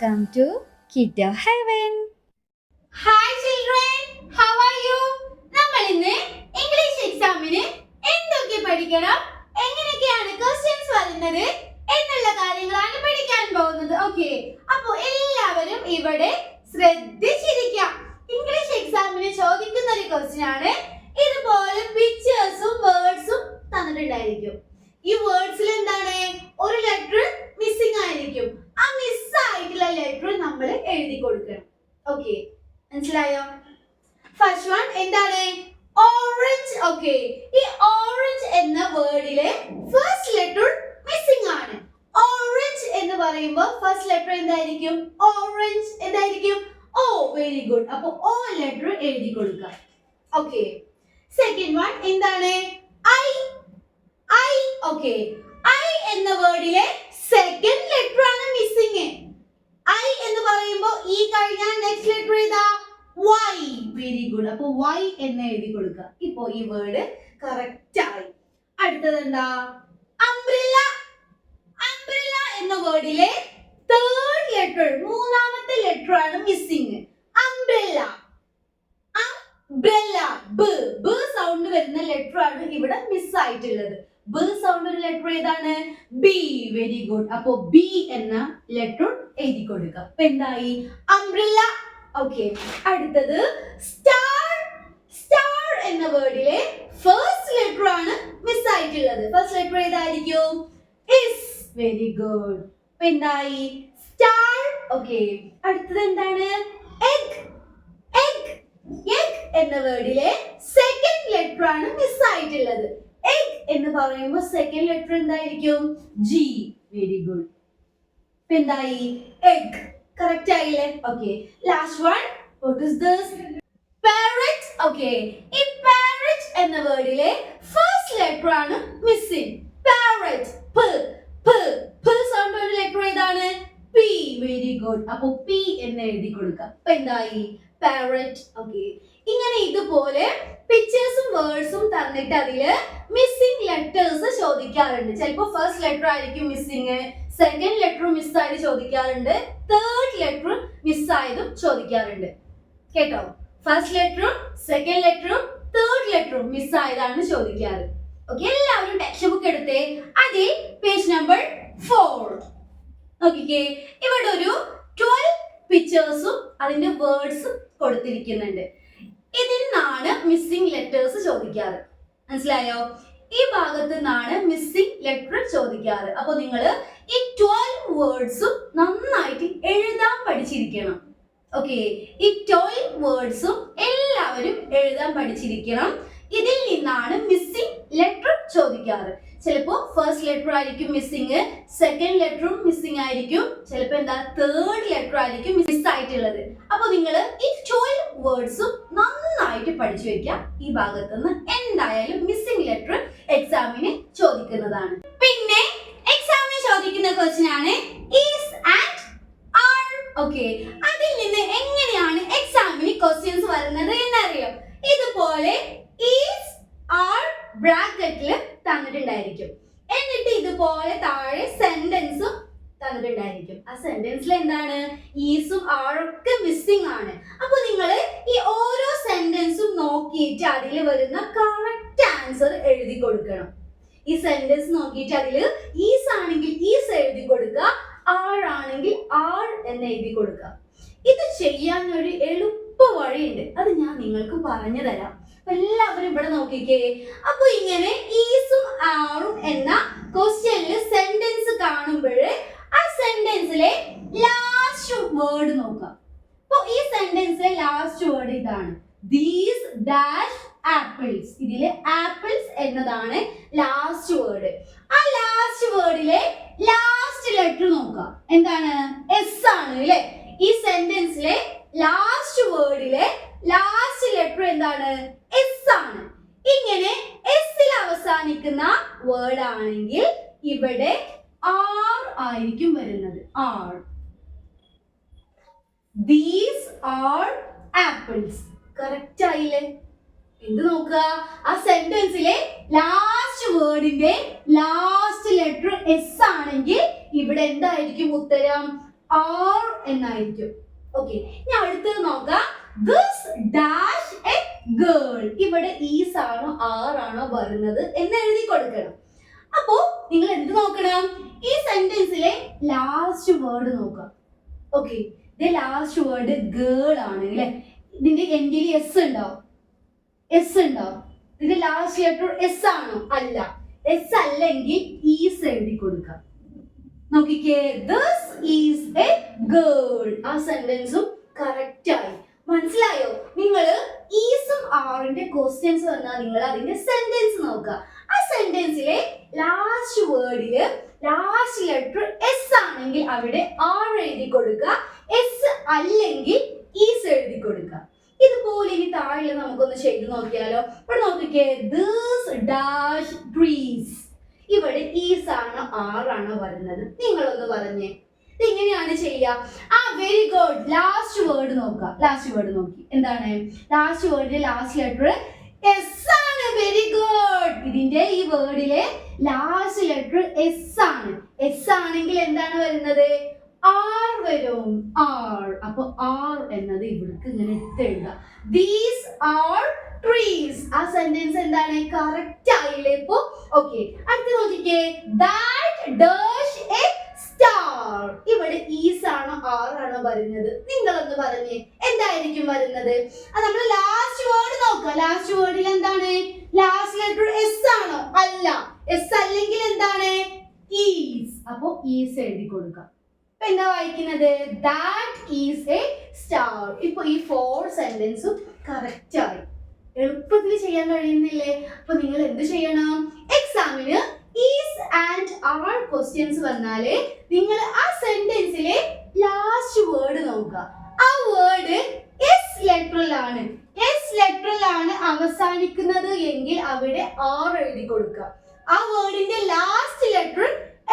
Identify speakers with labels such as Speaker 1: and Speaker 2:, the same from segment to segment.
Speaker 1: Welcome to Kiddo Heaven.
Speaker 2: Hi children, how are you? നമ്മൾ ഇന്ന് English എക്സാമിന് എന്തൊക്കെ പഠിക്കണം, എങ്ങനെയൊക്കെയാണ് ക്വസ്റ്റ്യൻസ് വരുന്നത് എന്നുള്ള കാര്യങ്ങളാണ് പഠിക്കാൻ പോകുന്നത്. ഓക്കേ, അപ്പോൾ എല്ലാവരും ഇവിടെ ശ്രദ്ധിച്ചിരിക്കാം. ഇംഗ്ലീഷ് എക്സാമിന് ചോദിക്കുന്ന ഒരു ക്വസ്റ്റ്യൻ ആണ്. ഇതുപോലെ പിക്ചേഴ്സും വേർഡ്സും തന്നിട്ടുണ്ടായിരിക്കും. ഈ വേർഡ്സിൽ എന്താണ്, ഒരു ലെറ്റർ മിസ്സിംഗ് ആയിരിക്കും. ആ മിസ് ആയിട്ടുള്ള ലെറ്റർ നമ്മൾ എഴുതി കൊടുക്കണം. ഓക്കേ, മനസ്സിലായോ? ഫസ്റ്റ് വൺ എന്താണ്? ഓറഞ്ച്. ഓക്കേ, ഈ ഓറഞ്ച് എന്ന വേർഡിലെ ഫസ്റ്റ് ലെറ്റർ മിസ്സിംഗ് ആണ്. ഓറഞ്ച് എന്ന് പറയുമ്പോൾ ഫസ്റ്റ് ലെറ്റർ എന്തായിരിക്കും? ഓറഞ്ച് എന്തായിരിക്കും? ഓ, വെരി ഗുഡ്. അപ്പോൾ ഓ ലെറ്റർ എഴുതി കൊടുക്കുക. ഓക്കേ, സെക്കൻഡ് വൺ എന്താണ്? ഐ. ഐ. ഓക്കേ, ഐ എന്ന വേർഡിലെ സെക്കൻഡ് ലെറ്റർ ആണ് മിസ്സിംഗ്. ഐ എന്ന് പറയുമ്പോൾ ഈ കഴിഞ്ഞാൽ നെക്സ്റ്റ് ലെറ്റർ ഏതാ? വൈ. Very good. അപ്പോൾ വൈ എന്ന് എഴുതി കൊടുക്കുക. ഇപ്പോ ഈ വേർഡ് കറക്റ്റ് ആയി. അടുത്തത് എന്താ? അംബ്രല്ല. അംബ്രല്ല എന്ന വേർഡിലെ തേർഡ് ലെറ്റർ, മൂന്നാമത്തെ ലെറ്റർ ആണ് മിസ്സിംഗ്. അംബ്രല്ല. അംബ്രല്ല. ബ് സൗണ്ട് വരുന്ന ലെറ്റർ ആണ് ഇവിടെ മിസ് ആയിട്ടുള്ളത്. ബ് സൗണ്ട് ഒരു ലെറ്റർ ഏതാണ്? ബി. Very good. അപ്പോ ബി എന്ന ലെറ്റർ എഴുതി കൊടുക്കുക. അപ്പൊ എന്തായി? അംബ്രല്ല. ഓക്കെ, അടുത്തത് സ്റ്റാർ. സ്റ്റാർ എന്ന വേർഡിലെ ഫസ്റ്റ് ലെറ്റർ ആണ് മിസ് ആയിട്ടുള്ളത്. ഫസ്റ്റ് ലെറ്റർ ഏതായിരിക്കും? എസ്. Very good. അപ്പൊ എന്തായി? സ്റ്റാർ. ഓക്കെ, അടുത്തത് എന്താണ്? എഗ്. എഗ്. എഗ് എന്ന വേർഡിലെ സെക്കൻഡ് ലെറ്റർ ആണ് മിസ് ആയിട്ടുള്ളത്. എഗ് എന്ന് പറയുമ്പോൾ സെക്കൻഡ് ലെറ്റർ എന്തായിരിക്കും? ജി. Very good. എന്തായി? എഗ്. കറക്റ്റ് ആയില്ലേ? Okay, last one. What is this? Parrot. Okay, ഈ പാരറ്റ് എന്ന വേർഡിലെ ഫസ്റ്റ് ലെറ്റർ ആണ് മിസ്സിംഗ്. പാരറ്റ്. പ് സൗണ്ട് ഒരു ലെറ്റർ ഏതാണ്? പി. Very good. അപ്പോൾ പി എന്ന് എഴുതി കൊടുക്കുക. അപ്പൊ എന്തായി? പാരറ്റ്. ഓക്കെ, ഇങ്ങനെ ഇതുപോലെ പിക്ചേഴ്സും വേർഡ്സും തന്നിട്ട് അതില് മിസ്സിംഗ് ലെറ്റേഴ്സ് ചോദിക്കാറുണ്ട്. ചിലപ്പോൾ ഫസ്റ്റ് ലെറ്റർ ആയിരിക്കും മിസ്സിംഗ്, സെക്കൻഡ് ലെറ്റർ മിസ് ആയത് ചോദിക്കാറുണ്ട്, തേർഡ് ലെറ്റർ മിസ് ആയതും ചോദിക്കാറുണ്ട്. കേട്ടോ? ഫസ്റ്റ് ലെറ്ററും സെക്കൻഡ് ലെറ്ററും തേർഡ് ലെറ്ററും മിസ് ആയതാണ് ചോദിക്കാറ്. ഓക്കെ, എല്ലാവരും ടെക്സ്റ്റ് ബുക്ക് എടുത്തേ. അതിൽ പേജ് നമ്പർ 4 നോക്കിക്കേ. ഇവിടെ ഒരു 12 പിക്ചേഴ്സും അതിന്റെ വേർഡ്സും കൊടുത്തിരിക്കുന്നുണ്ട്. ഇതിൽ നിന്നാണ് മിസ്സിംഗ് ലെറ്റേഴ്സ് ചോദിക്കാറ്. മനസ്സിലായോ? ഈ ഭാഗത്ത് നിന്നാണ് മിസ്സിംഗ് ലെറ്റർ ചോദിക്കാറ്. അപ്പൊ നിങ്ങൾ ഈ 12 വേർഡ്സും നന്നായിട്ട് എഴുതാൻ പഠിച്ചിരിക്കണം. ഓക്കെ, ഈ 12 വേർഡ്സും എല്ലാവരും എഴുതാൻ പഠിച്ചിരിക്കണം. ഇതിൽ നിന്നാണ് മിസ്സിംഗ് ലെറ്റർ ചോദിക്കാറ്. ചിലപ്പോ ഫസ്റ്റ് ലെറ്റർ ആയിരിക്കും മിസ്സിംഗ്, സെക്കൻഡ് ലെറ്ററും മിസ്സിംഗ് ആയിരിക്കും, ചിലപ്പോ എന്താ തേർഡ് ലെറ്റർ ആയിരിക്കും മിസ് ആയിട്ടുള്ളത്. അപ്പൊ നിങ്ങൾ ഈ 12 വേർഡ്സും നന്നായിട്ട് പഠിച്ചു വെക്കാം. ഈ ഭാഗത്തുനിന്ന് എന്തായാലും മിസ്സിംഗ് ലെറ്റർ എക്സാമിന് ചോദിക്കുന്നതാണ്. പിന്നെ എക്സാമിന് ചോദിക്കുന്ന ക്വസ്റ്റ്യൻ ആണ് ഈസ് ആൻഡ് ആർ. ഓക്കെ, അതിൽ നിന്ന് എങ്ങനെയാണ് എക്സാമിന് ക്വസ്റ്റ്യൻസ് വരുന്നത് എന്നറിയാം. ഇതുപോലെ ഈസ് ആർ ബ്രാക്കറ്റിൽ തന്നിട്ടുണ്ടായിരിക്കും. എന്നിട്ട് ഇതുപോലെ താഴെ സെന്റൻസും തന്നിട്ടുണ്ടായിരിക്കും. ആ സെന്റൻസിൽ എന്താണ്? ഈസും ആറും ഒക്കെ മിസ്സിംഗ് ആണ്. അപ്പൊ നിങ്ങൾ ഈ ഓരോ സെന്റൻസും നോക്കിയിട്ട് അതിൽ വരുന്ന കറക്റ്റ് ആൻസർ എഴുതി കൊടുക്കണം. ഈ സെന്റൻസ് നോക്കിയിട്ട് അതിൽ ഈസ് ആണെങ്കിൽ ഈസ് എഴുതി കൊടുക്കുക, ആർ ആണെങ്കിൽ ആർ എന്ന് എഴുതി കൊടുക്കുക. ഇത് ചെയ്യാൻ ഒരു എളുപ്പ വഴിയുണ്ട്. അത് ഞാൻ നിങ്ങൾക്ക് പറഞ്ഞു തരാം. എല്ലാവരും ഇവിടെ നോക്കിക്കേ. അപ്പൊ ഇങ്ങനെ ഈസും ആറും എന്ന ക്വസ്റ്റ്യനിൽ സെന്റൻസ് കാണുമ്പോൾ ആ സെന്റൻസിലെ ലാസ്റ്റ് വേർഡ് നോക്കാം. അപ്പൊ ഈ സെന്റൻസിലെ ലാസ്റ്റ് വേർഡ് ഇതാണ്, ദീസ് ഡാഷ് ആപ്പിൾസ്. ഇതിലെ ആപ്പിൾസ് എന്നതാണ് ലാസ്റ്റ് വേർഡ്. ആ ലാസ്റ്റ് വേർഡിലെ ലാസ്റ്റ് ലെറ്റർ നോക്കാം. എന്താണ്? എസ് ആണ് അല്ലേ? ഈ സെന്റൻസിലെ ലാസ്റ്റ് വേർഡിലെ ലാസ്റ്റ് ലെറ്റർ എന്താണ്? എസ് ആണ്. ഇങ്ങനെ എസ്സിൽ അവസാനിക്കുന്ന വേർഡ് ആണെങ്കിൽ ഇവിടെ ആർ ആയിരിക്കും വരുന്നത്. Are. These are apples. Correct ആയില്ലേ? എന്ത് നോക്കുക? ആ സെന്റൻസിലെ ലാസ്റ്റ് വേർഡിന്റെ ലാസ്റ്റ് ലെറ്റർ എസ് ആണെങ്കിൽ ഇവിടെ എന്തായിരിക്കും ഉത്തരം? ആർ എന്നായിരിക്കും. ഓക്കെ, ഇനി അടുത്തത് നോക്കാം. This dash A girl. ഇവിടെ ഈസ് ആണോ ആർ ആണോ വരുന്നത് എന്ന് എഴുതി കൊടുക്കണം. അപ്പോ നിങ്ങൾ എന്ത് നോക്കണം? ഈ സെന്റൻസിലെ ലാസ്റ്റ് വേർഡ് നോക്കാം. ഓക്കെ, ഇത് ലാസ്റ്റ് വേർഡ് ഗേൾ ആണെങ്കിൽ ഇതിന്റെ എൻഡിൽ എസ് ഉണ്ടാവും. എസ് ഉണ്ടാവും. ഇതിന്റെ ലാസ്റ്റ് ലെറ്റർ എസ് ആണോ? അല്ല. എസ് അല്ലെങ്കിൽ ഈസ് എഴുതി കൊടുക്കാം. നോക്കിക്കേ, ദിസ് ഈസ് എ ഗേൾ. ആ സെന്റൻസും കറക്റ്റ് ആയി. മനസ്സിലായോ? നിങ്ങൾ ഈസും ആറിന്റെ ക്വസ്റ്റ്യൻസ് വന്നാൽ നിങ്ങൾ അതിന്റെ സെന്റൻസ് നോക്കുക. ആ സെന്റൻസിലെ ലാസ്റ്റ് വേർഡില് ലാസ്റ്റ് ലെറ്റർ എസ് ആണെങ്കിൽ അവിടെ ആർ എഴുതി കൊടുക്കുക. എസ് അല്ലെങ്കിൽ ഈസ് എഴുതി കൊടുക്കുക. ഇതുപോലെ ഇനി താഴെ നമുക്കൊന്ന് ചെയ്ത് നോക്കിയാലോ. ഇവിടെ നോക്കിക്കേ, ദിസ് ഡാഷ് ട്രീസ്. ഇവിടെ ഈസ് ആണോ ആർ ആണോ വരുന്നത്? നിങ്ങളൊന്ന് പറഞ്ഞേ, ഇതെങ്ങനെയാണ് ചെയ്യുക? Very good. ലാസ്റ്റ് വേർഡ് നോക്കുക. ലാസ്റ്റ് വേർഡ് നോക്കി എന്താണ്? ലാസ്റ്റ് വേർഡിലെ ലാസ്റ്റ് ലെറ്റർ എസ് ആണ്. Very good. ഇതിന്റെ ഈ വേർഡിലെ ലാസ്റ്റ് ലെറ്റർ എസ് ആണ്. എസ് ആണെങ്കിൽ എന്താണ് വരുന്നത്? ആർ വരും. ആർ. അപ്പൊ ആർ എന്നത് ഇവിടേക്ക് ഇങ്ങനെ എഴുതാം. These are trees. ആ സെന്റൻസ് എന്താണ്? കറക്റ്റ് ആയില്ലേ ഇപ്പൊ? ഓക്കെ, അടുത്ത നോക്കിക്കേ, ദാറ്റ് ഡാഷ് എ സ്റ്റാർ. ഇവിടെ ഈസ് ആണോ ആർ ആണോ വരുന്നത്? നിങ്ങളൊന്ന് പറഞ്ഞേ, എന്തായിരിക്കും വരുന്നത്? നമ്മൾ ലാസ്റ്റ് വേർഡ് നോക്കുക. ലാസ്റ്റ് വേർഡിൽ എന്താണ്? ലാസ്റ്റ് ലെറ്റർ എസ് ആണോ? അല്ല. എസ് അല്ലെങ്കിൽ എന്താണ്? ഈസ്. അപ്പൊ ഈസ് എഴുതി കൊടുക്കാം. ഇപ്പൊ എന്താ വായിക്കുന്നത്? That is A star. ഇപ്പൊ ഈ 4 സെന്റൻസും കറക്റ്റ് ആയി. എളുപ്പത്തിൽ ചെയ്യാൻ കഴിയുന്നില്ലേ? അപ്പൊ നിങ്ങൾ എന്ത് ചെയ്യണം? എക്സാമിന് ഈസ് ആൻഡ് ആർ ക്വസ്റ്റ്യൻസ് വന്നാല് നിങ്ങൾ ആ സെന്റൻസിലെ ലാസ്റ്റ് വേർഡ് നോക്കുക. ആ വേർഡ് എസ് ലെറ്ററിലാണ്. എസ് ലെറ്ററിലാണ് അവസാനിക്കുന്നത് എങ്കിൽ അവിടെ ആർ എഴുതി കൊടുക്കുക. ആ വേർഡിന്റെ ലാസ്റ്റ് ലെറ്റർ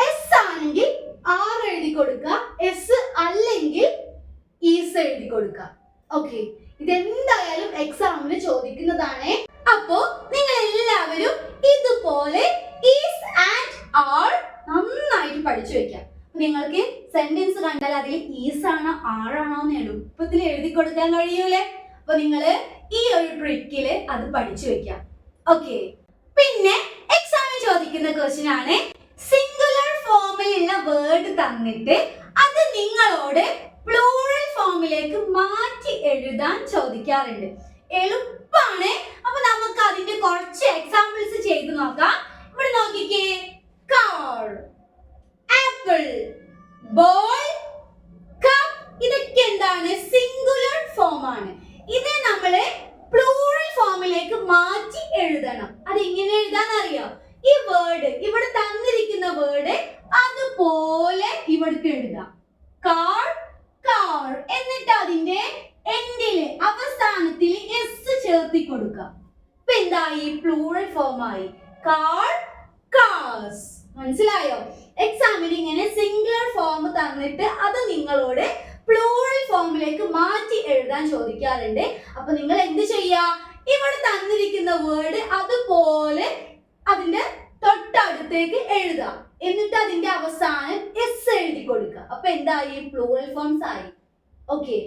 Speaker 2: എസ് ആണെങ്കിൽ ആർ എഴുതി കൊടുക്കുക. എസ് അല്ലെങ്കിൽ ഈസ് എഴുതി കൊടുക്കുക. ഓക്കെ, ഇതെന്തായാലും എക്സാമിന് ചോദിക്കുന്നതാണ്. അപ്പോ നിങ്ങൾ എല്ലാവരും ഇതുപോലെ ഈസ് ആൻഡ് ആർ നന്നായിട്ട് പഠിച്ചു വെക്കാം. നിങ്ങൾക്ക് സെന്റൻസ് കണ്ടാൽ അതിൽ ഈസ് ആണോ ആർ ആണോ എന്ന് എളുപ്പത്തിൽ എഴുതി കൊടുക്കാൻ കഴിയൂലേ? അപ്പൊ നിങ്ങൾ ഈ ഒരു ട്രിക്കില് അത് പഠിച്ചു വെക്കാം. ഓക്കെ, പിന്നെ എക്സാമിന് ചോദിക്കുന്ന ക്വസ്റ്റ്യൻ ആണ്, സിംഗുലർ ഫോമിലുള്ള വേർഡ് തന്നിട്ട് അത് നിങ്ങളോട് പ്ലൂറൽ ഫോമിലേക്ക് മാറ്റി എഴുതാൻ ചോദിക്കാറുണ്ട്. എളുപ്പമാണ്. അപ്പൊ നമുക്ക് അതിന്റെ കുറച്ച് എക്സാമ്പിൾസ് ചെയ്ത് നോക്കാം. ഇവിടെ നോക്കിക്കേ, കാർ, ആപ്പിൾ, ബോൾ, കപ്പ്. ഇതൊക്കെ എന്താണ്? സിംഗുലർ ഫോം ആണ്. ഇത് നമ്മള് പ്ലൂറൽ ഫോമിലേക്ക് മാറ്റി എഴുതണം. അത് എങ്ങനെ എഴുതാൻ അറിയോ? ഈ വേർഡ് ഇവിടെ തന്നിരിക്കുന്ന വേർഡ് അതുപോലെ ഇവിടേക്ക് എഴുതാം. Car, car. എന്നിട്ട് അതിന്റെ എൻഡില് അവസാനത്തിൽ എസ് ചേർത്തി കൊടുക്കുക. ഇപ്പൊ എന്തായി? പ്ലൂറൽ ഫോം ആയി. Car, cars. മനസ്സിലായോ? എക്സാമിന് ഇങ്ങനെ സിംഗുലർ ഫോം തന്നിട്ട് അത് നിങ്ങളോട് പ്ലൂറൽ ഫോമിലേക്ക് മാറ്റി എഴുതാൻ ചോദിക്കാറുണ്ട്. അപ്പൊ നിങ്ങൾ എന്ത് ചെയ്യാ? ഇവിടെ തന്നിരിക്കുന്ന വേർഡ് അതുപോലെ അതിന്റെ തൊട്ടടുത്തേക്ക് എഴുതാം. എന്നിട്ട് അതിന്റെ അവസാനം എസ് എഴുതി കൊടുക്കുക. അപ്പൊ എന്തായി? പ്ലൂറൽ ഫോംസ് ആയി. ഓക്കെ,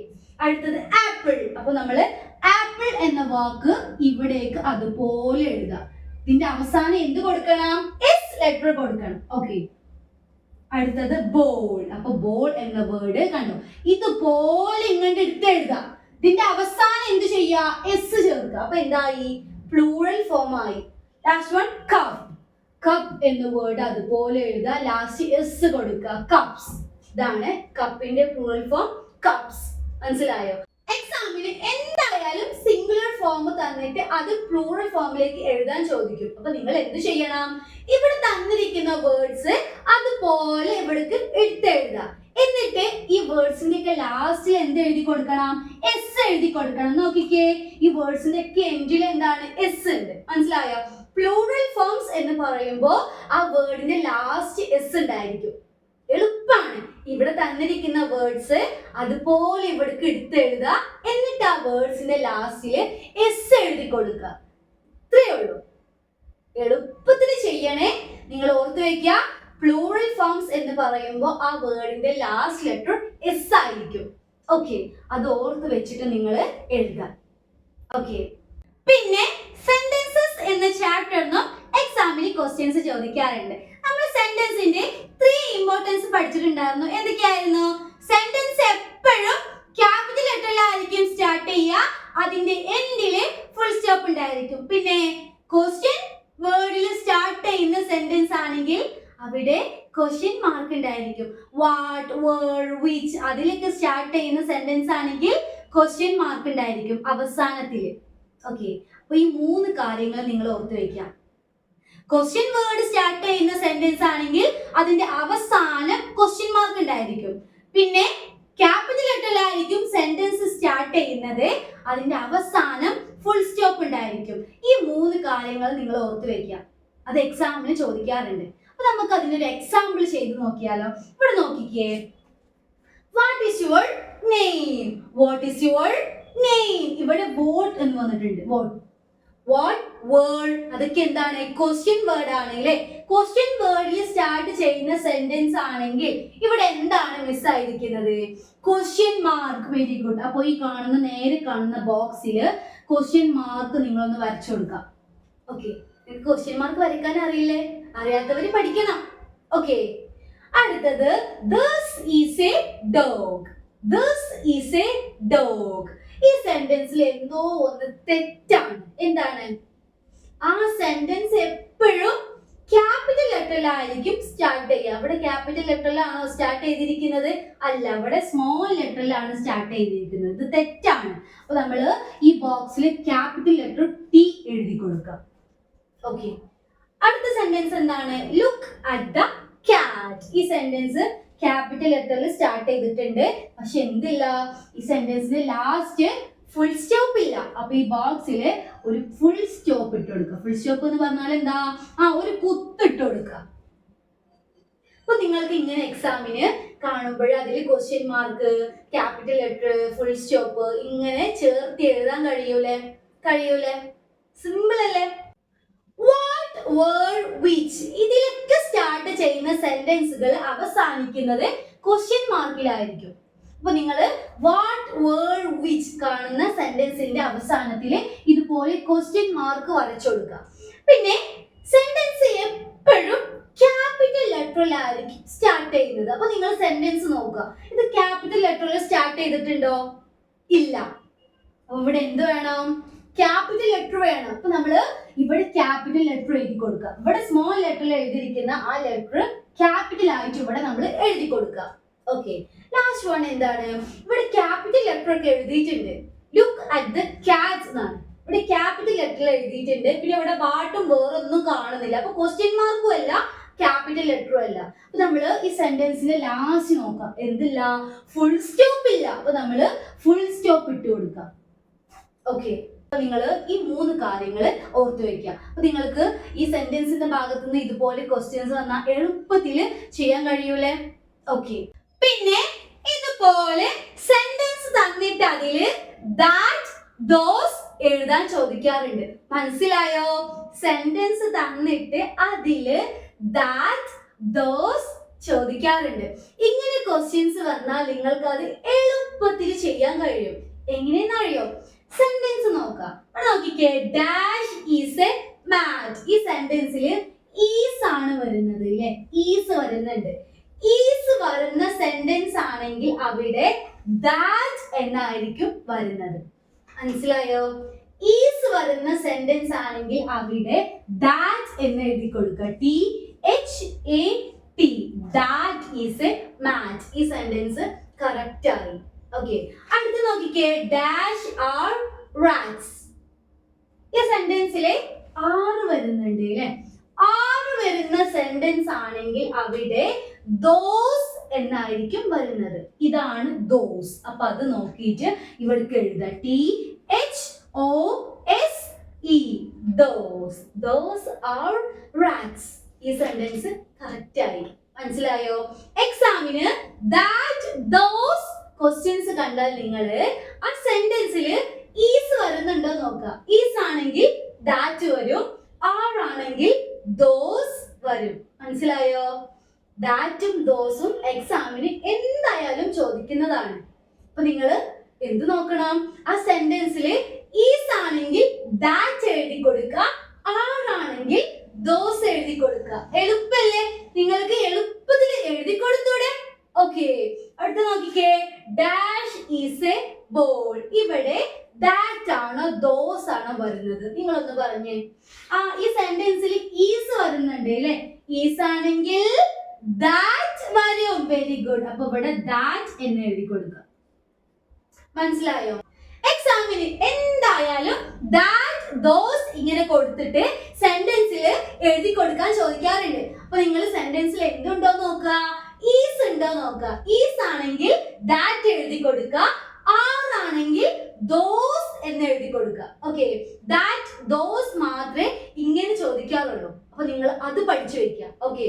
Speaker 2: അടുത്തത് ആപ്പിൾ. അപ്പൊ നമ്മള് ആപ്പിൾ എന്ന വാക്ക് ഇവിടേക്ക് അതുപോലെ എഴുതാം. ഇതിന്റെ അവസാനം എന്ത് കൊടുക്കണം? എസ് ലെറ്റർ കൊടുക്കണം. ഓക്കെ, അടുത്തത് ബോൾ. അപ്പൊ ബോൾ എന്ന വേർഡ് കണ്ടോ? ഇതുപോലെ ഇങ്ങോട്ട് എടുത്ത് എഴുതാം. ഇതിന്റെ അവസാനം എന്ത് ചെയ്യാ? എസ് ചേർക്കുക. അപ്പൊ എന്തായി? പ്ലൂറൽ ഫോം ആയി. Last one cup. കപ്പ് എന്ന വേർഡ് അതുപോലെ എഴുതുക. ലാസ്റ്റ് എസ് കൊടുക്കുക. കപ്സ്. ഇതാണ് കപ്പിന്റെ പ്ലൂറൽ ഫോം, കപ്സ്. മനസ്സിലായോ? എക്സാമിന് എന്തായാലും സിംഗുലർ ഫോം തന്നിട്ട് അത് പ്ലൂറൽ ഫോമിലേക്ക് എഴുതാൻ ചോദിക്കും. അപ്പൊ നിങ്ങൾ എന്ത് ചെയ്യണം? ഇവിടെ തന്നിരിക്കുന്ന വേർഡ്സ് അതുപോലെ ഇവിടേക്ക് എടുത്തെഴുതാം. എന്നിട്ട് ഈ വേർഡ്സിന്റെ ഒക്കെ ലാസ്റ്റിൽ എന്ത് എഴുതി കൊടുക്കണം? എസ് എഴുതി കൊടുക്കണം. നോക്കിക്കേ, ഈ വേർഡ്സിന്റെ ഒക്കെ എൻഡിൽ എന്താണ്? എസ് ഉണ്ട്. മനസ്സിലായോ? പ്ലൂറൽ ഫോംസ് എന്ന് പറയുമ്പോൾ ആ വേർഡിന്റെ ലാസ്റ്റ് എസ് ഉണ്ടായിരിക്കും. എളുപ്പമാണ്. ഇവിടെ തന്നിരിക്കുന്ന വേർഡ്സ് അതുപോലെ ഇവിടേക്ക് എടുത്തെഴുതുക. എന്നിട്ട് ആ വേർഡ്സിന്റെ ലാസ്റ്റില് എസ് എഴുതി കൊടുക്കുക. ഇത്രയേ ഉള്ളൂ. എളുപ്പത്തിൽ ചെയ്യണേ. നിങ്ങൾ ഓർത്ത് വെക്കുക, പ്ലൂറൽ ഫോംസ് എന്ന് പറയുമ്പോൾ ആ വേർഡിന്റെ ലാസ്റ്റ് ലെറ്റർ എസ് ആയിരിക്കും. ഓക്കെ, അത് ഓർത്ത് വെച്ചിട്ട് നിങ്ങൾ എഴുതാം. ഓക്കെ, പിന്നെ സെന്റൻസസ് എന്ന ചാപ്റ്ററിന് എക്സാമിന് ക്വസ്റ്റ്യൻസ് ചോദിക്കാറുണ്ട്. നമ്മൾ സെന്റൻസിന്റെ 3 ഇമ്പോർട്ടൻസ് പഠിച്ചിട്ടുണ്ടായിരുന്നു. എന്തൊക്കെയായിരുന്നു? സെന്റൻസ് എപ്പോഴും ക്യാപിറ്റൽ ലെറ്ററിലായിരിക്കും സ്റ്റാർട്ട് ചെയ്യുക, അതിന്റെ എൻഡില് ഫുൾ സ്റ്റോപ്പ് ഉണ്ടായിരിക്കും. പിന്നെ ക്വസ്റ്റ്യൻ വേർഡിൽ സ്റ്റാർട്ട് ചെയ്യുന്ന സെന്റൻസ് ആണെങ്കിൽ അവിടെ ക്വസ്റ്റ്യൻ മാർക്ക് ഉണ്ടായിരിക്കും. വാട്ട്, വേർ, വിച്ച് അതിലൊക്കെ സ്റ്റാർട്ട് ചെയ്യുന്ന സെന്റൻസ് ആണെങ്കിൽ ക്വസ്റ്റ്യൻ മാർക്ക് ഉണ്ടായിരിക്കും അവസാനത്തില്. ഓക്കെ, അപ്പൊ ഈ 3 കാര്യങ്ങൾ നിങ്ങൾ ഓർത്ത് വെക്കാം. ക്വസ്റ്റ്യൻ വേർഡ് സ്റ്റാർട്ട് ചെയ്യുന്ന സെന്റൻസ് ആണെങ്കിൽ അതിന്റെ അവസാനം ക്വസ്റ്റ്യൻ മാർക്ക് ഉണ്ടായിരിക്കും. പിന്നെ ക്യാപിറ്റൽ ലെറ്ററിലായിരിക്കും സെന്റൻസ് സ്റ്റാർട്ട് ചെയ്യുന്നത്, അതിന്റെ അവസാനം ഫുൾ സ്റ്റോപ്പ് ഉണ്ടായിരിക്കും. ഈ 3 കാര്യങ്ങൾ നിങ്ങൾ ഓർത്ത് വെക്കാം. അത് എക്സാമിന് ചോദിക്കാറുണ്ട്. അപ്പൊ നമുക്ക് അതിനൊരു എക്സാമ്പിൾ ചെയ്ത് നോക്കിയാലോ? ഇവിടെ നോക്കിക്കേ. What is your name? What is your name? ഇവിടെ വോട്ട് എന്ന് വന്നിട്ടുണ്ട്. വോട്ട്, വാട്ട്, വേർഡ്, അതൊക്കെ എന്താണ്? ക്വസ്റ്റ്യൻ വേർഡ് ആണ് അല്ലേ? ക്വസ്റ്റ്യൻ വേർഡിൽ സ്റ്റാർട്ട് ചെയ്യുന്ന സെന്റൻസ് ആണെങ്കിൽ ഇവിടെ എന്താണ് മിസ് ആയിരിക്കുന്നത്? Question mark. Very good. അപ്പോൾ ഈ നേരെ കാണുന്ന ബോക്സിൽ ക്വസ്റ്റ്യൻ മാർക്ക് നിങ്ങളൊന്ന് വരച്ചു കൊടുക്കാം. ഓക്കെ, നിങ്ങൾക്ക് ക്വസ്റ്റ്യൻ മാർക്ക് വരയ്ക്കാൻ അറിയില്ലേ? അറിയാത്തവര് പഠിക്കണം. ഓക്കെ, അടുത്തത് this is a dog. This is a dog. ഈ സെന്റൻസിൽ എന്തോ ഒന്ന് തെറ്റാണ്. എന്താണ്? ആ സെന്റൻസ് എപ്പോഴും ക്യാപിറ്റൽ ലെറ്ററിലായിരിക്കും സ്റ്റാർട്ട് ചെയ്യുക. അവിടെ ക്യാപിറ്റൽ ലെറ്ററിലാണോ സ്റ്റാർട്ട് ചെയ്തിരിക്കുന്നത്? അല്ല, അവിടെ സ്മോൾ ലെറ്ററിലാണ് സ്റ്റാർട്ട് ചെയ്തിരിക്കുന്നത്. ഇത് തെറ്റാണ്. അപ്പൊ നമ്മൾ ഈ ബോക്സിൽ ക്യാപിറ്റൽ ലെറ്റർ ടി എഴുതി കൊടുക്കാം. ഓക്കെ, അടുത്ത സെന്റൻസ് എന്താണ്? Look at the cat. ഈ സെന്റൻസ് ക്യാപിറ്റൽ ലെറ്ററിൽ സ്റ്റാർട്ട് ചെയ്തിട്ടുണ്ട്, പക്ഷെ എന്തില്ല? ഈ സെന്റൻസിന് ലാസ്റ്റ് ഫുൾ സ്റ്റോപ്പ് ഇല്ല. അപ്പൊ ഈ ബോക്സിൽ ഒരു ഫുൾ സ്റ്റോപ്പ് ഇട്ട് കൊടുക്കുക. ഫുൾ സ്റ്റോപ്പ് എന്ന് പറഞ്ഞാൽ എന്താ? ഒരു കുത്തിട്ട് കൊടുക്കുക. അപ്പൊ നിങ്ങൾക്ക് ഇങ്ങനെ എക്സാമിന് കാണുമ്പോൾ അതിൽ question mark, capital letter, full stop ഇങ്ങനെ ചേർത്ത് എഴുതാൻ കഴിയൂലേ? സിമ്പിൾ അല്ലേ? വാട്ട്, വേർ, വിച്ച് ഇതിലൊക്കെ സ്റ്റാർട്ട് ചെയ്യുന്ന സെന്റൻസുകൾ അവസാനിക്കുന്നത് ക്വസ്റ്റ്യൻ മാർക്കിലായിരിക്കും. അപ്പൊ നിങ്ങൾ വാട്ട്, വേർ, വിച്ച് കാണുന്ന സെന്റൻസിന്റെ അവസാനത്തിൽ ഇതുപോലെ ക്വസ്റ്റ്യൻ മാർക്ക് വരച്ചു കൊടുക്കുക. പിന്നെ സെന്റൻസ് എപ്പോഴും ക്യാപിറ്റൽ ലെറ്ററിലായിരിക്കും സ്റ്റാർട്ട് ചെയ്യുന്നത്. അപ്പൊ നിങ്ങൾ സെന്റൻസ് നോക്കുക. ഇത് ക്യാപിറ്റൽ ലെറ്ററിൽ സ്റ്റാർട്ട് ചെയ്തിട്ടുണ്ടോ? ഇല്ല. അപ്പൊ ഇവിടെ എന്ത് വേണം? ക്യാപിറ്റൽ ലെറ്റർ വേണം. അപ്പൊ നമ്മള് ഇവിടെ ക്യാപിറ്റൽ ലെറ്റർ എഴുതി കൊടുക്കുക. ഇവിടെ സ്മോൾ ലെറ്ററിൽ എഴുതിയിരിക്കുന്ന ആ ലെറ്റർ ക്യാപിറ്റൽ ആയിട്ട് ഇവിടെ നമ്മൾ എഴുതി കൊടുക്കുക. ഓക്കെ, ലാസ്റ്റ് വൺ എന്താണ്? ഇവിടെ ക്യാപിറ്റൽ ലെറ്റർ ഒക്കെ എഴുതിയിട്ടുണ്ട്. ലുക്ക് അറ്റ് ദ കാറ്റ് എന്നാണ് ഇവിടെ ക്യാപിറ്റൽ ലെറ്ററിൽ എഴുതിയിട്ടുണ്ട്. പിന്നെ ഇവിടെ വാട്ടും വേറൊന്നും കാണുന്നില്ല. അപ്പൊ ക്വസ്റ്റ്യൻ മാർക്കും അല്ല, ക്യാപിറ്റൽ ലെറ്ററും അല്ല. അപ്പൊ നമ്മള് ഈ സെന്റൻസിന്റെ ലാസ്റ്റ് നോക്കാം. എന്തില്ല? ഫുൾ സ്റ്റോപ്പ് ഇല്ല. അപ്പൊ നമ്മള് ഫുൾ സ്റ്റോപ്പ് ഇട്ട് കൊടുക്കാം. ഓക്കെ, നിങ്ങൾ ഈ 3 കാര്യങ്ങൾ ഓർത്തു വെക്കുക. അപ്പൊ നിങ്ങൾക്ക് ഈ സെന്റൻസിന്റെ ഭാഗത്ത് നിന്ന് ഇതുപോലെ ക്വസ്റ്റ്യൻസ് വന്നാൽ എളുപ്പത്തിൽ ചെയ്യാൻ കഴിയൂലേ? ഓക്കെ, പിന്നെ ഇതുപോലെ സെന്റൻസ് തന്നിട്ട് അതില് ദാറ്റ്, ദോസ് എഴുതാൻ ചോദിക്കാറുണ്ട്. മനസ്സിലായോ? സെന്റൻസ് തന്നിട്ട് അതില് ദാറ്റ്, ദോസ് ചോദിക്കാറുണ്ട്. ഇങ്ങനെ ക്വസ്റ്റ്യൻസ് വന്നാൽ നിങ്ങൾക്ക് അത് എളുപ്പത്തിൽ ചെയ്യാൻ കഴിയും. എങ്ങനെയെന്നറിയോ? സെന്റൻസ് നോക്കാം. നോക്കിക്കേ. Dash is a mat. ഈ സെന്റൻസിൽ ഈസ് ആണ് വരുന്നത് അല്ലേ? ഈസ് വരുന്നുണ്ട്. ഈസ് വരുന്ന സെന്റൻസ് ആണെങ്കിൽ അവിടെ ദാറ്റ് എന്നായിരിക്കും വരുന്നത്. മനസ്സിലായോ? ഈസ് വരുന്ന സെന്റൻസ് ആണെങ്കിൽ അവിടെ ദാറ്റ് എന്ന് എഴുതി കൊടുക്കുക. THAT. That is a mat. ഈ സെന്റൻസ് കറക്റ്റ് ആയി. ഓക്കെ, അടുത്ത് നോക്കിക്കേ. Dash are rats. ഈ സെന്റൻസിലെ 6 വരുന്നുണ്ട് അല്ലെ? 6 വരുന്ന സെന്റൻസ് ആണെങ്കിൽ അവിടെ ദോസ് എന്നായിരിക്കും വരുന്നത്. ഇതാണ് ദോസ്. അപ്പൊ അത് നോക്കിയിട്ട് ഇവിടേക്ക് എഴുതാം. THOSE. Those. Those are rats. ഈ സെന്റൻസ് കറക്റ്റ് ആയി. മനസ്സിലായോ? എക്സാമിന് ദാറ്റ്, ദോസ് ക്വസ്റ്റ്യൻസ് കണ്ടാൽ നിങ്ങൾ ആ സെന്റൻസിൽ ഈസ് വരുന്നുണ്ടോ നോക്കുക. ഈസ് ആണെങ്കിൽ ദാറ്റ് വരും, ആർ ആണെങ്കിൽ ദോസ് വരും. മനസ്സിലായോ? ദാറ്റും ദോസും എക്സാമിന് എന്തായാലും ചോദിക്കുന്നതാണ്. അപ്പൊ നിങ്ങൾ എന്ത് നോക്കണം? ആ സെന്റൻസിൽ ഈസ് ആണെങ്കിൽ ദാറ്റ് എഴുതി കൊടുക്കുക, ആർ ആണെങ്കിൽ ദോസ് എഴുതി കൊടുക്കുക. എളുപ്പല്ലേ? നിങ്ങൾക്ക് എളുപ്പത്തിൽ എഴുതി കൊടുത്തൂടെ? ഓക്കെ, അടുത്ത നോക്കിക്കേ. Dash is A ball. ഇവിടെ ദാറ്റ് ആണോ ദോസ് ആണോ വരുന്നത്? നിങ്ങളൊന്ന് പറഞ്ഞേ. ഈ സെന്റൻസിൽ ഈസ് വരുന്നുണ്ട് അല്ലേ? ഈസ് ആണെങ്കിൽ ദാറ്റ് വരും. Very good. അപ്പൊ ഇവിടെ ദാറ്റ് എന്ന് എഴുതി കൊടുക്കുക. മനസ്സിലായോ? എക്സാമിന് എന്തായാലും ദാറ്റ് ദോസ് ഇങ്ങനെ കൊടുത്തിട്ട് സെന്റൻസിൽ എഴുതി കൊടുക്കാൻ ചോദിക്കാറുണ്ട്. അപ്പൊ നിങ്ങൾ സെന്റൻസിൽ എന്തുണ്ടോ നോക്കുക, ഈസ് ഉണ്ടോ നോക്കുക. ഈസ് ആണെങ്കിൽ ദാറ്റ് എഴുതി കൊടുക്കുക, ആർ ആണെങ്കിൽ ദോസ് എന്ന് എഴുതി കൊടുക്കുക. ഓക്കെ, ദാറ്റ് ദോസ് മാത്രമേ ഇങ്ങനെ ചോദിക്കാറുള്ളൂ. അപ്പൊ നിങ്ങൾ അത് പഠിച്ചു വെക്കുക. ഓക്കെ,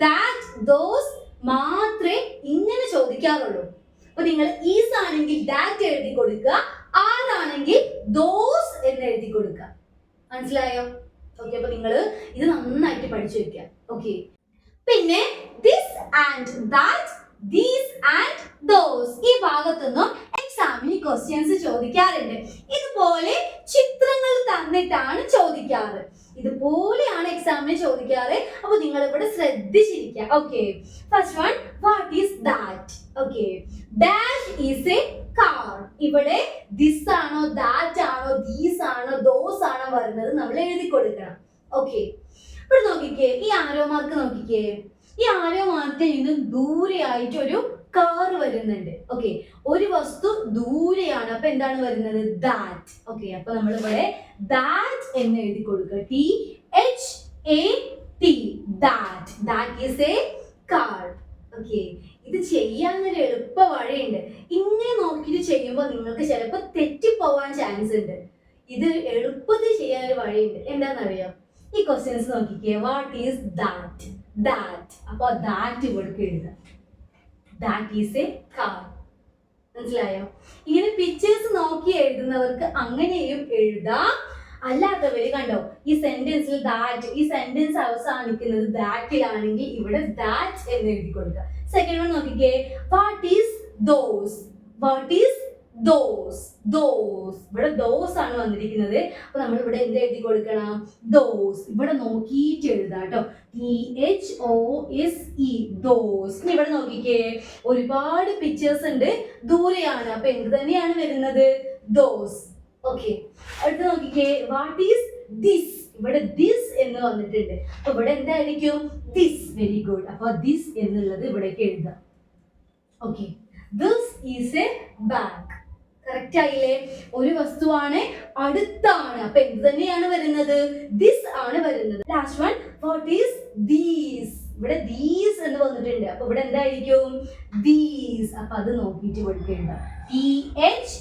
Speaker 2: ദാറ്റ് ദോസ് മാത്രമേ ഇങ്ങനെ ചോദിക്കാറുള്ളൂ. അപ്പൊ നിങ്ങൾ ഈസ് ആണെങ്കിൽ ദാറ്റ് എഴുതി കൊടുക്കുക, ആർ ആണെങ്കിൽ ദോസ് എന്ന് എഴുതി കൊടുക്കുക. മനസ്സിലായോ? ഓക്കെ, അപ്പൊ നിങ്ങൾ ഇത് നന്നായിട്ട് പഠിച്ചു വെക്കുക. ഓക്കെ, പിന്നെ this and that, these and those, ഈ ഭാഗത്തുനിന്നും എക്സാമിന് ക്വസ്റ്റ്യൻസ് ചോദിക്കാറുണ്ട്. ഇതുപോലെ ചിത്രങ്ങൾ തന്നിട്ടാണ് ചോദിക്കാറ്. ഇതുപോലെയാണ് എക്സാമിന് ചോദിക്കാറ്. അപ്പൊ നിങ്ങൾ ഇവിടെ ശ്രദ്ധിച്ചിരിക്കുക. Okay, first one, what is that? Okay, dash is a car. ഇവിടെ ദിസ് ആണോ ദാറ്റ് ആണോ ദീസ് ആണോ ദോസ് ആണോ വരുന്നത് നമ്മൾ എഴുതി കൊടുക്കണം. ഓക്കെ, ഇവിടെ നോക്കിക്കേ, ഈ ആരോ മാർക്ക് നോക്കിക്കേ. ഈ ആരോ മാർക്കിൽ നിന്ന് ദൂരെയായിട്ട് ഒരു കാർ വരുന്നുണ്ട്. ഓക്കെ, ഒരു വസ്തു ദൂരെയാണ്. അപ്പൊ എന്താണ് വരുന്നത്? ദാറ്റ്. ഓക്കെ, അപ്പൊ നമ്മൾ ഇവിടെ ദാറ്റ് എന്ന് എഴുതി കൊടുക്കുക. THAT, that. That is a car. Okay, ഇത് ചെയ്യാനൊരു എളുപ്പ വഴിയുണ്ട്. ഇങ്ങനെ നോക്കിയിട്ട് ചെയ്യുമ്പോൾ നിങ്ങൾക്ക് ചിലപ്പോൾ തെറ്റിപ്പോവാൻ ചാൻസ് ഉണ്ട്. ഇത് എളുപ്പത്തിൽ ചെയ്യാനൊരു വഴിയുണ്ട്. എന്താണെന്നറിയോ? ഈ ക്വസ്റ്റ്യൻസ് നോക്കിക്കേ. What is that? ദാറ്റ്. അപ്പൊ ദാറ്റ് ഇവിടെ എഴുതാം. That is a car. മനസ്സിലായോ? ഇങ്ങനെ പിക്ചേഴ്സ് നോക്കി എഴുതുന്നവർക്ക് അങ്ങനെയും എഴുതാം. അല്ലാത്തവര് കണ്ടോ, ഈ സെന്റൻസിൽ ദാറ്റ്, ഈ സെന്റൻസ് അവസാനിക്കുന്നത് ദാറ്റിലാണെങ്കിൽ ഇവിടെ ദാറ്റ് എന്ന് എഴുതി കൊടുക്കുക. സെക്കൻഡ് വൺ നോക്കിക്കേ. What is those? What is those? Those. ഇവിടെ ദോസ് ആണ് വന്നിരിക്കുന്നത്. അപ്പൊ നമ്മൾ ഇവിടെ എന്ത് എഴുതി കൊടുക്കണം? ദോസ്. ഇവിടെ നോക്കിയിട്ട് എഴുതാം കേട്ടോ. THOSE, those. ഇവിടെ നോക്കിക്കേ, ഒരുപാട് പിക്ചേഴ്സ് ഉണ്ട്, ദൂരെയാണ്. അപ്പൊ എന്ത് തന്നെയാണ് വരുന്നത്? ദോസ്. ഓക്കെ, അടുത്ത് നോക്കിക്കേ. What is this? ഇവിടെ ദിസ് എന്ന് വന്നിട്ടുണ്ട്. അപ്പൊ ഇവിടെ എന്തായിരിക്കും? ദിസ്. Very good. അപ്പൊ ദിസ് എന്നുള്ളത് ഇവിടേക്ക് എഴുതാം. Okay, this is A bag. Correct ആയില്ലേ? ഒരു വസ്തുവാണ്, അടുത്താണ്. അപ്പൊ എന്ത് തന്നെയാണ് വരുന്നത്? ദിസ് ആണ് വരുന്നത്. Last one, what is these? ഇവിടെ ദീസ് എന്ന് വന്നിട്ടുണ്ട്. അപ്പൊ ഇവിടെ എന്തായിരിക്കും? ദീസ്. അപ്പൊ അത് നോക്കിയിട്ട് ഇവിടെ എഴുതാം. THESE,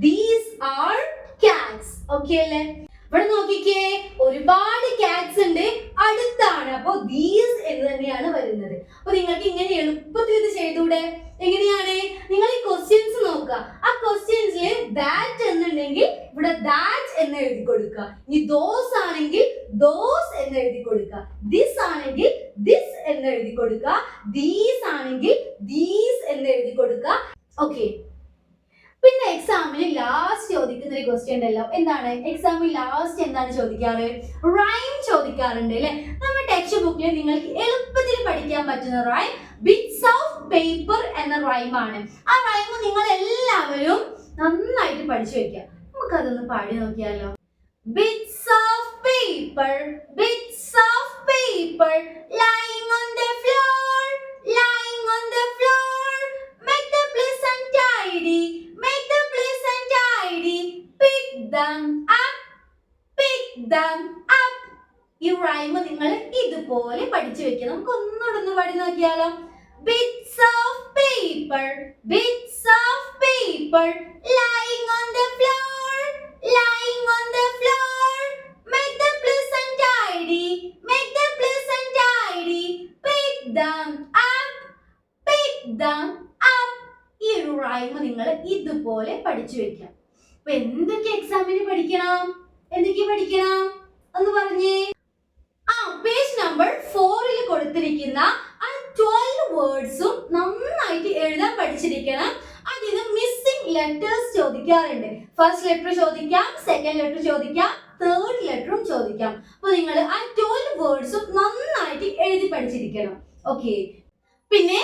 Speaker 2: these are Katz. Okay അല്ലേ? ഇവിടെ നോക്കിക്കേ, ഒരുപാട് കാറ്റ്സ് ഉണ്ട്, അടുത്താണ്. അപ്പൊ ദീസ് എന്ന് തന്നെയാണ് വരുന്നത്. അപ്പൊ നിങ്ങൾക്ക് ഇങ്ങനെ എളുപ്പത്തിൽ ഇത് ചെയ്തൂടെ? എങ്ങനെയാണ്? നിങ്ങൾ ഈ ക്വസ്റ്റ്യൻസ് നോക്കുക. ആ ക്വസ്റ്റ്യൻസിൽ ദാറ്റ് എന്നുണ്ടെങ്കിൽ ഇവിടെ ദാറ്റ് എന്ന് എഴുതി കൊടുക്കുക. ഇനി ദോസ് ആണെങ്കിൽ ദോസ് എന്ന് എഴുതി കൊടുക്കുക. ദിസ് ആണെങ്കിൽ ദിസ് എന്ന് എഴുതി കൊടുക്കുക. ദീസ് ആണെങ്കിൽ ദീസ് എന്ന് എഴുതി കൊടുക്കുക. ഓക്കെ, പിന്നെ എക്സാമിന് ലാസ്റ്റ് ചോദിക്കുന്ന ഒരു ക്വസ്റ്റ്യൻ ഉണ്ടല്ലോ. എന്താണ് എക്സാമിന് ലാസ്റ്റ് എന്താണ് ചോദിക്കാറ്? റൈം ചോദിക്കാറുണ്ട് അല്ലെ? നമ്മുടെ ടെക്സ്റ്റ് ബുക്കിൽ നിങ്ങൾക്ക് എളുപ്പത്തിൽ പഠിക്കാൻ പറ്റുന്ന റൈം ബിറ്റ്സ് ഓഫ് പേപ്പർ എന്ന റൈമാണ്. ആ റൈം നിങ്ങൾ എല്ലാവരും നന്നായിട്ട് പഠിച്ചു വെക്കുക. നമുക്കതൊന്ന് പാടി നോക്കിയാലോ. Bits of paper, bits of paper, lying on the floor, lying on the floor, make the place untidy, make the place untidy, pick them up, pick them up. ഈ റൈം നിങ്ങൾ ഇതുപോലെ പഠിച്ചു വെക്കുക. നമുക്ക് ഒന്നുകൂടെ പാടി നോക്കിയാലോ. Bits of paper, bits of paper, lying on the floor, lying on the floor, make the place untidy, make the place untidy, pick them up, pick them up. ഈ ഒരു റൈം നിങ്ങൾ ഇതുപോലെ പഠിച്ചു വെക്കാം. അപ്പൊ എന്തൊക്കെ എക്സാമിന് പഠിക്കണം? എന്തൊക്കെ പഠിക്കണം ഒന്ന് പറഞ്ഞേ. പേജ് നമ്പർ 4 പഠിച്ചിരിക്കണം. അതിന് മിസ്സിംഗ് ലെറ്റേഴ്സ് ചോദിക്കാറുണ്ട്. ഫസ്റ്റ് ലെറ്റർ ചോദിക്കാം, സെക്കൻഡ് ലെറ്റർ ചോദിക്കാം, തേർഡ് ലെറ്ററും ചോദിക്കാം. അപ്പൊ നിങ്ങൾ ആ 12 വേർഡ്സും നന്നായിട്ട് എഴുതി പഠിച്ചിരിക്കണം. ഓക്കെ. പിന്നെ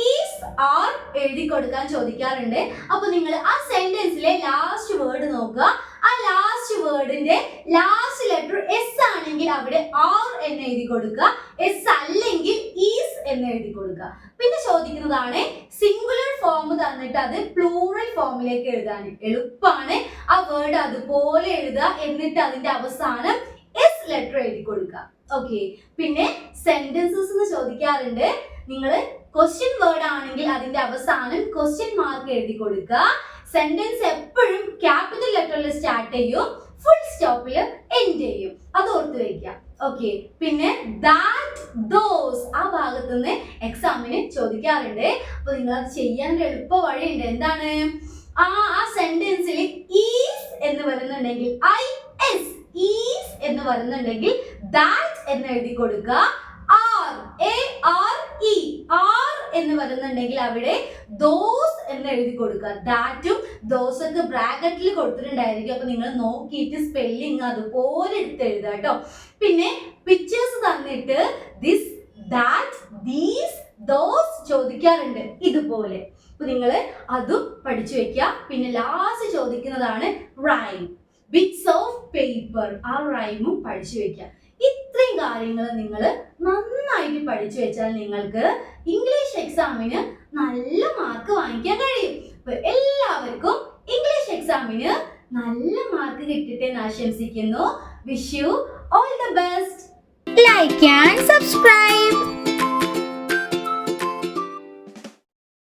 Speaker 2: ഈസ് ആർ എഴുതി കൊടുക്കാൻ ചോദിക്കാറുണ്ട്. അപ്പൊ നിങ്ങൾ ആ സെന്റൻസിലെ ലാസ്റ്റ് വേർഡ് നോക്കുക. ആ ലാസ്റ്റ് വേർഡിന്റെ ലാസ്റ്റ് ലെറ്റർ എസ് ആണെങ്കിൽ അവിടെ ആർ എന്ന് എഴുതി കൊടുക്കുക. എസ് അല്ലെങ്കിൽ ഈസ് എന്ന് എഴുതി കൊടുക്കുക. പിന്നെ ചോദിക്കുന്നതാണ് സിംഗുലർ ഫോം തന്നിട്ട് അത് പ്ലൂറൽ ഫോമിലേക്ക് എഴുതാൻ എളുപ്പമാണ്. ആ വേർഡ് അതുപോലെ എഴുതുക, എന്നിട്ട് അതിന്റെ അവസാനം എസ് ലെറ്റർ എഴുതി കൊടുക്കുക. ഓക്കെ. പിന്നെ സെന്റൻസസ് എന്ന് ചോദിക്കാറുണ്ട്. നിങ്ങൾ ക്വസ്റ്റ്യൻ വേർഡ് ആണെങ്കിൽ അതിന്റെ അവസാനം ക്വസ്റ്റ്യൻ മാർക്ക് എഴുതി കൊടുക്കുക. സെന്റൻസ് എപ്പോഴും ക്യാപിറ്റൽ ലെറ്ററിൽ സ്റ്റാർട്ട് ചെയ്യും, ഫുൾ സ്റ്റോപ്പിൽ എൻഡ് ചെയ്യും. അത് ഓർത്ത് വെക്കുക. ഓക്കെ. പിന്നെ ദാറ്റ്, ദോസ് ആ ഭാഗത്ത് നിന്ന് എക്സാമിന് ചോദിക്കാറുണ്ട്. അപ്പൊ നിങ്ങൾ അത് ചെയ്യാൻ ഒരു എളുപ്പ വഴിയുണ്ട്. എന്താണ്? ആ സെന്റൻസിൽ ഈസ് എന്ന് വരുന്നുണ്ടെങ്കിൽ IS ഈസ് എന്ന് വരുന്നുണ്ടെങ്കിൽ ദാറ്റ് എന്ന് എഴുതി കൊടുക്കുക. ARE ആർ എന്ന് വരുന്നുണ്ടെങ്കിൽ അവിടെ ദോസ് എന്ന് എഴുതി കൊടുക്കുക. ദാറ്റും ദോസ് ഒക്കെ ബ്രാക്കറ്റിൽ കൊടുത്തിട്ടുണ്ടായിരിക്കും. അപ്പൊ നിങ്ങൾ നോക്കിയിട്ട് സ്പെല്ലിങ് അതുപോലെ എടുത്ത് എഴുതുക കേട്ടോ. പിന്നെ പിക്ചേഴ്സ് തന്നിട്ട് ദിസ്, ദാറ്റ്, ദീസ്, ദോസ് ചോദിക്കാറുണ്ട് ഇതുപോലെ. അപ്പൊ നിങ്ങൾ അതും പഠിച്ചു വെക്കുക. പിന്നെ ലാസ്റ്റ് ചോദിക്കുന്നതാണ് റൈം, ബിറ്റ്സ് ഓഫ് പേപ്പർ. ആ റൈമും പഠിച്ചു വെക്കുക. ഇത്രയും കാര്യങ്ങൾ നിങ്ങൾ നന്നായിട്ട് പഠിച്ചു വെച്ചാൽ നിങ്ങൾക്ക് ഇംഗ്ലീഷ് എക്സാമിന് നല്ല മാർക്ക് വാങ്ങിക്കാൻ കഴിയും. അപ്പൊ എല്ലാവർക്കും ഇംഗ്ലീഷ് എക്സാമിന് നല്ല മാർക്ക് കിട്ടട്ടെ എന്ന് ആശംസിക്കുന്നു. Wish you all the best.
Speaker 1: Like and subscribe.